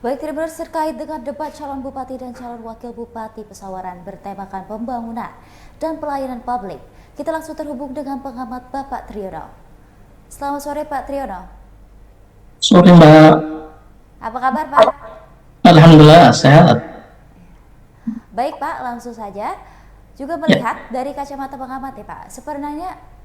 Baik, Tribuners, terkait dengan debat calon bupati dan calon wakil bupati Pesawaran bertemakan pembangunan dan pelayanan publik, kita langsung terhubung dengan pengamat Bapak Triyono. Selamat sore Pak Triyono. Sore Mbak, Apa kabar Pak? Alhamdulillah sehat. Baik Pak, langsung saja. Juga Ya, melihat dari kacamata pengamat ya Pak,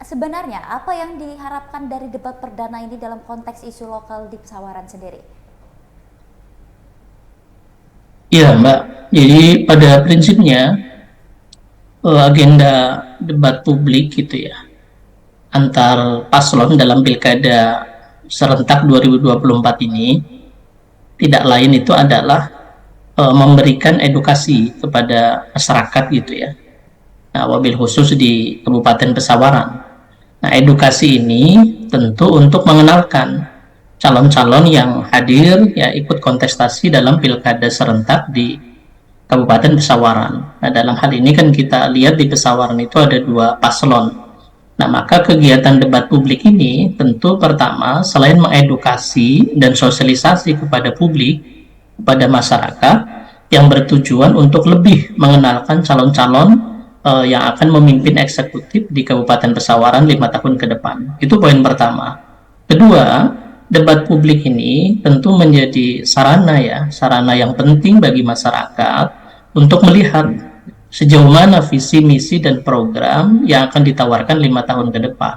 sebenarnya apa yang diharapkan dari debat perdana ini dalam konteks isu lokal di Pesawaran sendiri? iya Mbak. Jadi pada prinsipnya agenda debat publik gitu ya antar paslon dalam pilkada serentak 2024 ini tidak lain itu adalah memberikan edukasi kepada masyarakat gitu ya. Nah, wabil khusus di Kabupaten Pesawaran. Nah, edukasi ini tentu untuk mengenalkan calon-calon yang hadir ya ikut kontestasi dalam pilkada serentak di Kabupaten Pesawaran. Nah, dalam hal ini kan kita lihat di Pesawaran itu ada dua paslon. Nah, maka kegiatan debat publik ini tentu pertama selain mengedukasi dan sosialisasi kepada publik, kepada masyarakat yang bertujuan untuk lebih mengenalkan calon-calon yang akan memimpin eksekutif di Kabupaten Pesawaran 5 tahun ke depan. Itu poin pertama. Kedua, debat publik ini tentu menjadi sarana yang penting bagi masyarakat untuk melihat sejauh mana visi, misi, dan program yang akan ditawarkan 5 tahun ke depan.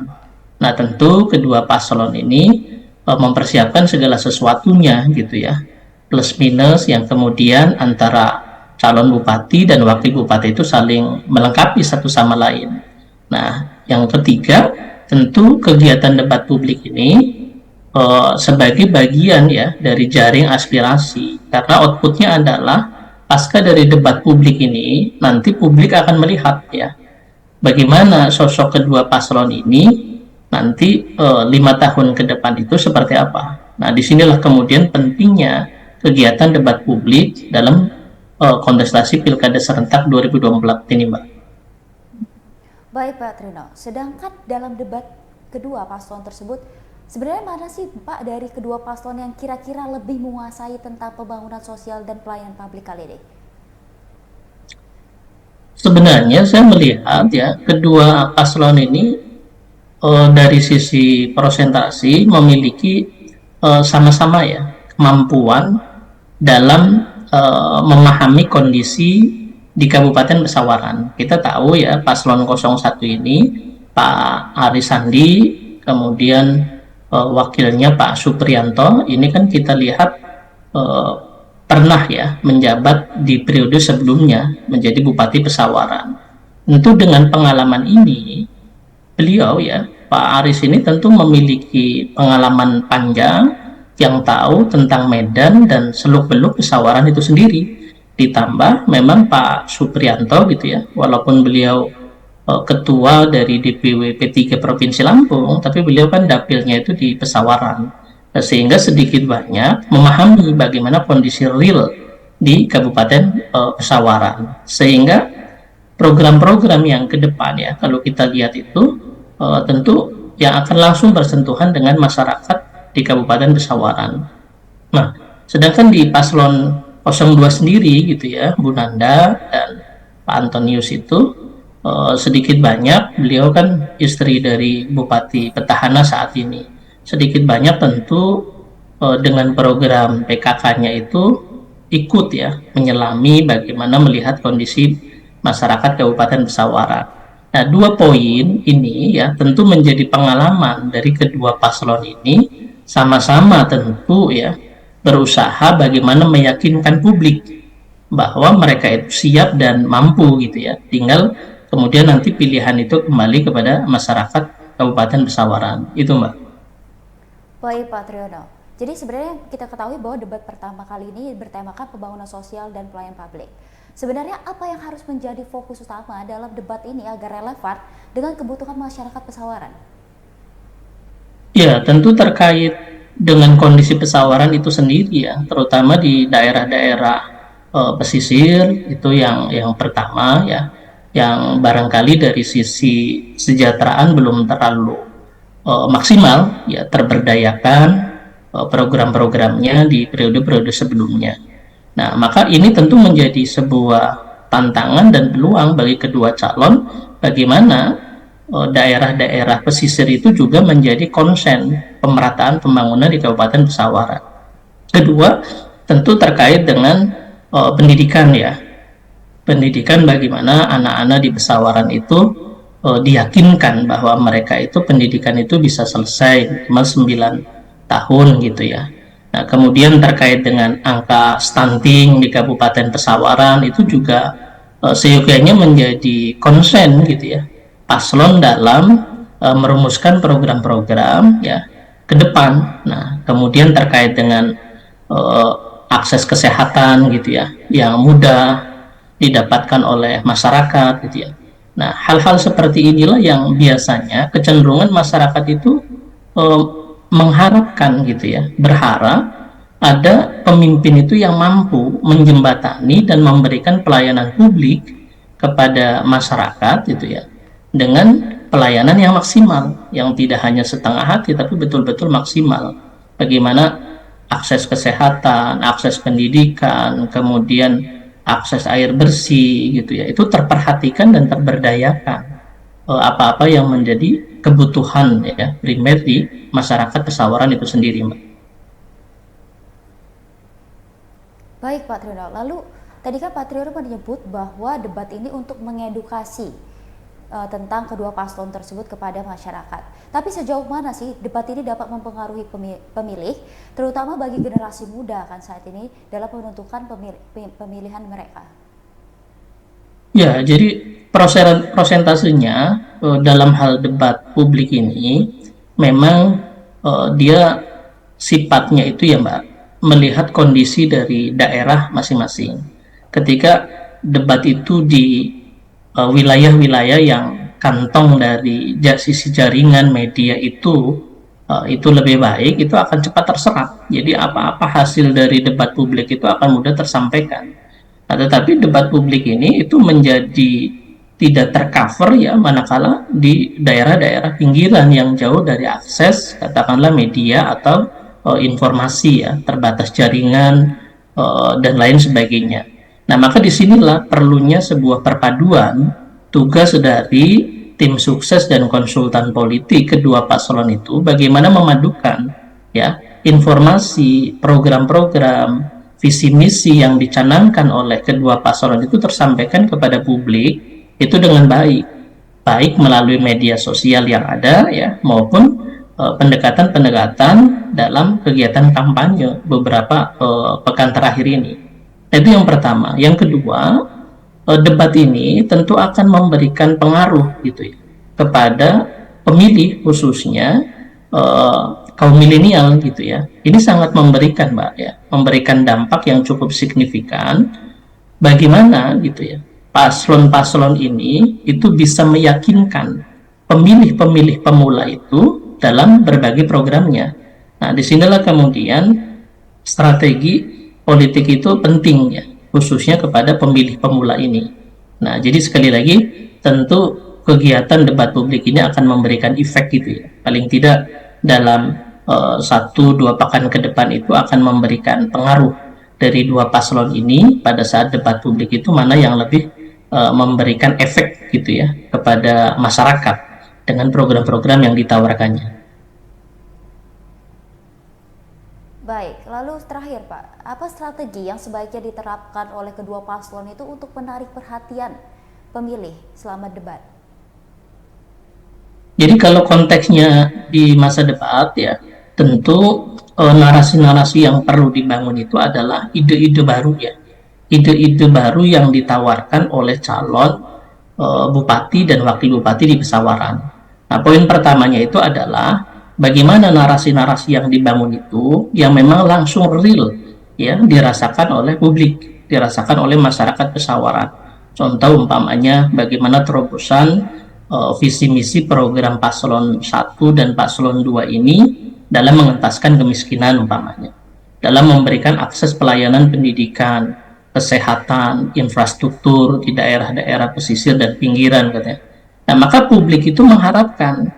Nah, tentu kedua paslon ini mempersiapkan segala sesuatunya gitu ya, plus minus yang kemudian antara calon bupati dan wakil bupati itu saling melengkapi satu sama lain. Nah, yang ketiga, tentu kegiatan debat publik ini sebagai bagian ya dari jaring aspirasi, karena outputnya adalah pasca dari debat publik ini nanti publik akan melihat ya bagaimana sosok kedua paslon ini nanti 5 tahun ke depan itu seperti apa. Nah, disinilah kemudian pentingnya kegiatan debat publik dalam kontestasi pilkada serentak 2024 ini, Mbak. Baik Pak Trino, sedangkan dalam debat kedua paslon tersebut, sebenarnya mana sih Pak dari kedua paslon yang kira-kira lebih menguasai tentang pembangunan sosial dan pelayanan publik kali ini? Sebenarnya saya melihat ya kedua paslon ini dari sisi prosentasi memiliki sama-sama ya kemampuan dalam memahami kondisi di Kabupaten Pesawaran. Kita tahu ya paslon 01 ini Pak Aris Sandi, kemudian wakilnya Pak Supriyanto, ini kan kita lihat eh, pernah ya menjabat di periode sebelumnya menjadi Bupati Pesawaran. Tentu dengan pengalaman ini beliau ya Pak Aris ini tentu memiliki pengalaman panjang yang tahu tentang Medan dan seluk-beluk Pesawaran itu sendiri. Ditambah memang Pak Supriyanto gitu ya, walaupun beliau ketua dari DPW P3 Provinsi Lampung, tapi beliau kan dapilnya itu di Pesawaran. Sehingga sedikit banyak memahami bagaimana kondisi real di Kabupaten Pesawaran. Sehingga program-program yang ke depan ya kalau kita lihat itu tentu yang akan langsung bersentuhan dengan masyarakat di Kabupaten Pesawaran. Nah, sedangkan di paslon 02 sendiri gitu ya, Bu Nanda dan Pak Antonius itu sedikit banyak beliau kan istri dari Bupati Petahana saat ini. Sedikit banyak tentu dengan program PKK-nya itu ikut ya menyelami bagaimana melihat kondisi masyarakat Kabupaten Pesawaran. Nah, dua poin ini ya tentu menjadi pengalaman dari kedua paslon ini sama-sama tentu ya berusaha bagaimana meyakinkan publik bahwa mereka itu siap dan mampu gitu ya. Tinggal kemudian nanti pilihan itu kembali kepada masyarakat Kabupaten Pesawaran. Itu, Mbak. Baik Pak Triyono, jadi sebenarnya kita ketahui bahwa debat pertama kali ini bertemakan pembangunan sosial dan pelayanan publik. Sebenarnya apa yang harus menjadi fokus utama dalam debat ini agar relevan dengan kebutuhan masyarakat Pesawaran? Ya, tentu terkait dengan kondisi Pesawaran itu sendiri ya, terutama di daerah-daerah pesisir itu yang pertama ya, yang barangkali dari sisi kesejahteraan belum terlalu maksimal ya terberdayakan, program-programnya di periode-periode sebelumnya. Nah, maka ini tentu menjadi sebuah tantangan dan peluang bagi kedua calon bagaimana daerah-daerah pesisir itu juga menjadi konsen pemerataan pembangunan di Kabupaten Pesawaran. Kedua, tentu terkait dengan pendidikan ya. Pendidikan bagaimana anak-anak di Pesawaran itu diyakinkan bahwa mereka itu pendidikan itu bisa selesai cuma 9 tahun gitu ya. Nah, kemudian terkait dengan angka stunting di Kabupaten Pesawaran itu juga seyogyanya menjadi konsen gitu ya. Paslon dalam merumuskan program-program ya ke depan. Nah, kemudian terkait dengan akses kesehatan gitu ya, yang mudah didapatkan oleh masyarakat gitu ya. Nah, hal-hal seperti inilah yang biasanya kecenderungan masyarakat itu eh, mengharapkan gitu ya, berharap ada pemimpin itu yang mampu menjembatani dan memberikan pelayanan publik kepada masyarakat gitu ya, dengan pelayanan yang maksimal, yang tidak hanya setengah hati tapi betul-betul maksimal. Bagaimana akses kesehatan, akses pendidikan, kemudian akses air bersih gitu ya, itu terperhatikan dan terberdayakan apa-apa yang menjadi kebutuhan ya primer di masyarakat Pesawaran itu sendiri, Mbak. Baik Pak Triono, lalu tadi kan Pak Triono menyebut bahwa debat ini untuk mengedukasi tentang kedua paslon tersebut kepada masyarakat. Tapi sejauh mana sih debat ini dapat mempengaruhi pemilih, terutama bagi generasi muda kan saat ini dalam menentukan pemilihan mereka? Ya, jadi prosentasenya dalam hal debat publik ini memang dia sifatnya itu ya Mbak, melihat kondisi dari daerah masing-masing. Ketika debat itu di wilayah-wilayah yang kantong dari sisi jaringan media itu lebih baik, itu akan cepat terserap. Jadi apa-apa hasil dari debat publik itu akan mudah tersampaikan. Nah, tetapi debat publik ini itu menjadi tidak tercover ya manakala di daerah-daerah pinggiran yang jauh dari akses katakanlah media atau informasi ya, terbatas jaringan dan lain sebagainya. Nah, maka disinilah perlunya sebuah perpaduan tugas dari tim sukses dan konsultan politik kedua paslon itu bagaimana memadukan ya informasi, program-program, visi misi yang dicanangkan oleh kedua paslon itu tersampaikan kepada publik itu dengan baik, baik melalui media sosial yang ada ya maupun pendekatan-pendekatan dalam kegiatan kampanye beberapa pekan terakhir ini. Itu yang pertama. Yang kedua, debat ini tentu akan memberikan pengaruh gitu ya kepada pemilih khususnya kaum milenial gitu ya. Ini sangat memberikan Mbak ya, memberikan dampak yang cukup signifikan bagaimana gitu ya. Paslon-paslon ini itu bisa meyakinkan pemilih-pemilih pemula itu dalam berbagai programnya. Nah, disinilah kemudian strategi politik itu penting ya, khususnya kepada pemilih pemula ini. Nah, jadi sekali lagi tentu kegiatan debat publik ini akan memberikan efek gitu ya. Paling tidak dalam 1-2 pekan ke depan itu akan memberikan pengaruh dari dua paslon ini pada saat debat publik itu mana yang lebih memberikan efek gitu ya kepada masyarakat dengan program-program yang ditawarkannya. Baik, lalu terakhir Pak, apa strategi yang sebaiknya diterapkan oleh kedua paslon itu untuk menarik perhatian pemilih selama debat? Jadi kalau konteksnya di masa debat ya, tentu narasi-narasi yang perlu dibangun itu adalah ide-ide baru ya. Ide-ide baru yang ditawarkan oleh calon bupati dan wakil bupati di Pesawaran. Nah, poin pertamanya itu adalah bagaimana narasi-narasi yang dibangun itu yang memang langsung real ya dirasakan oleh publik, dirasakan oleh masyarakat Pesawaran. Contoh umpamanya bagaimana terobosan visi misi program paslon 1 dan paslon 2 ini dalam mengentaskan kemiskinan umpamanya, dalam memberikan akses pelayanan pendidikan, kesehatan, infrastruktur di daerah-daerah pesisir dan pinggiran katanya. Nah, maka publik itu mengharapkan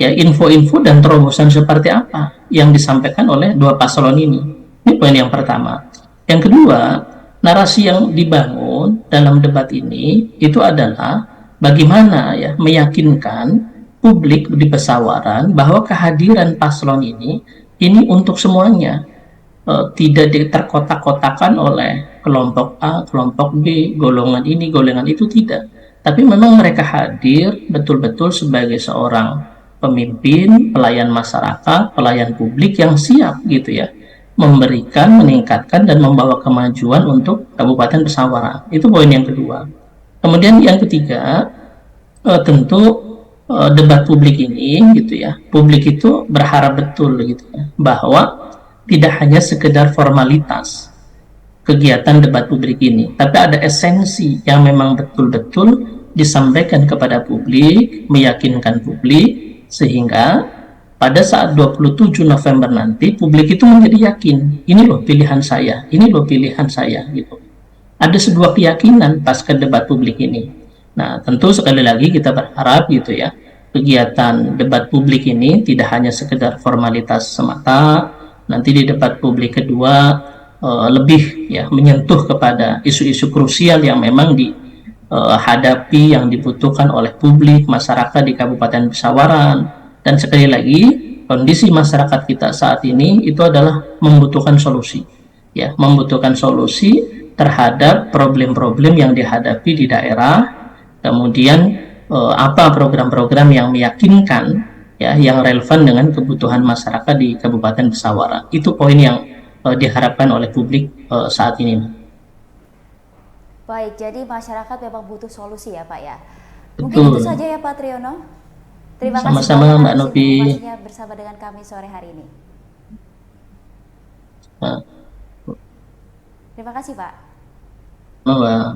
ya info-info dan terobosan seperti apa yang disampaikan oleh dua paslon ini. Ini poin yang pertama. Yang kedua, narasi yang dibangun dalam debat ini itu adalah bagaimana ya meyakinkan publik di pesawaran bahwa kehadiran paslon ini untuk semuanya, tidak terkotak-kotakan oleh kelompok A, kelompok B, golongan ini, golongan itu, tidak. Tapi memang mereka hadir betul-betul sebagai seorang pemimpin, pelayan masyarakat, pelayan publik yang siap gitu ya, memberikan, meningkatkan dan membawa kemajuan untuk Kabupaten Pesawaran. Itu poin yang kedua. Kemudian yang ketiga, tentu debat publik ini gitu ya, publik itu berharap betul gitu ya, bahwa tidak hanya sekedar formalitas kegiatan debat publik ini, tapi ada esensi yang memang betul-betul disampaikan kepada publik, meyakinkan publik, sehingga pada saat 27 November nanti publik itu menjadi yakin, ini loh pilihan saya, ini loh pilihan saya gitu. Ada sebuah keyakinan pasca debat publik ini. Nah, tentu sekali lagi kita berharap gitu ya, kegiatan debat publik ini tidak hanya sekedar formalitas semata, nanti di debat publik kedua lebih ya menyentuh kepada isu-isu krusial yang memang dihadapi, yang dibutuhkan oleh publik, masyarakat di Kabupaten Pesawaran. Dan sekali lagi, kondisi masyarakat kita saat ini itu adalah membutuhkan solusi. Ya, membutuhkan solusi terhadap problem-problem yang dihadapi di daerah, kemudian apa program-program yang meyakinkan ya, yang relevan dengan kebutuhan masyarakat di Kabupaten Pesawaran. Itu poin yang diharapkan oleh publik saat ini. Baik, jadi masyarakat memang butuh solusi ya Pak ya. Mungkin itu Betul. saja ya Pak Triyono. Terima kasih Sama-sama banyak Mbak atas Novi. informasinya bersama dengan kami sore hari ini. Nah, Terima kasih Pak. Mbak.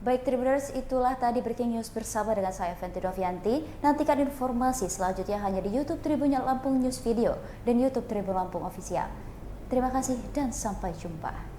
Baik Tribuners, itulah tadi breaking news bersama dengan saya Fenty Dovianti. Nantikan informasi selanjutnya hanya di YouTube Tribun Lampung News Video dan YouTube Tribun Lampung Official. Terima kasih dan sampai jumpa.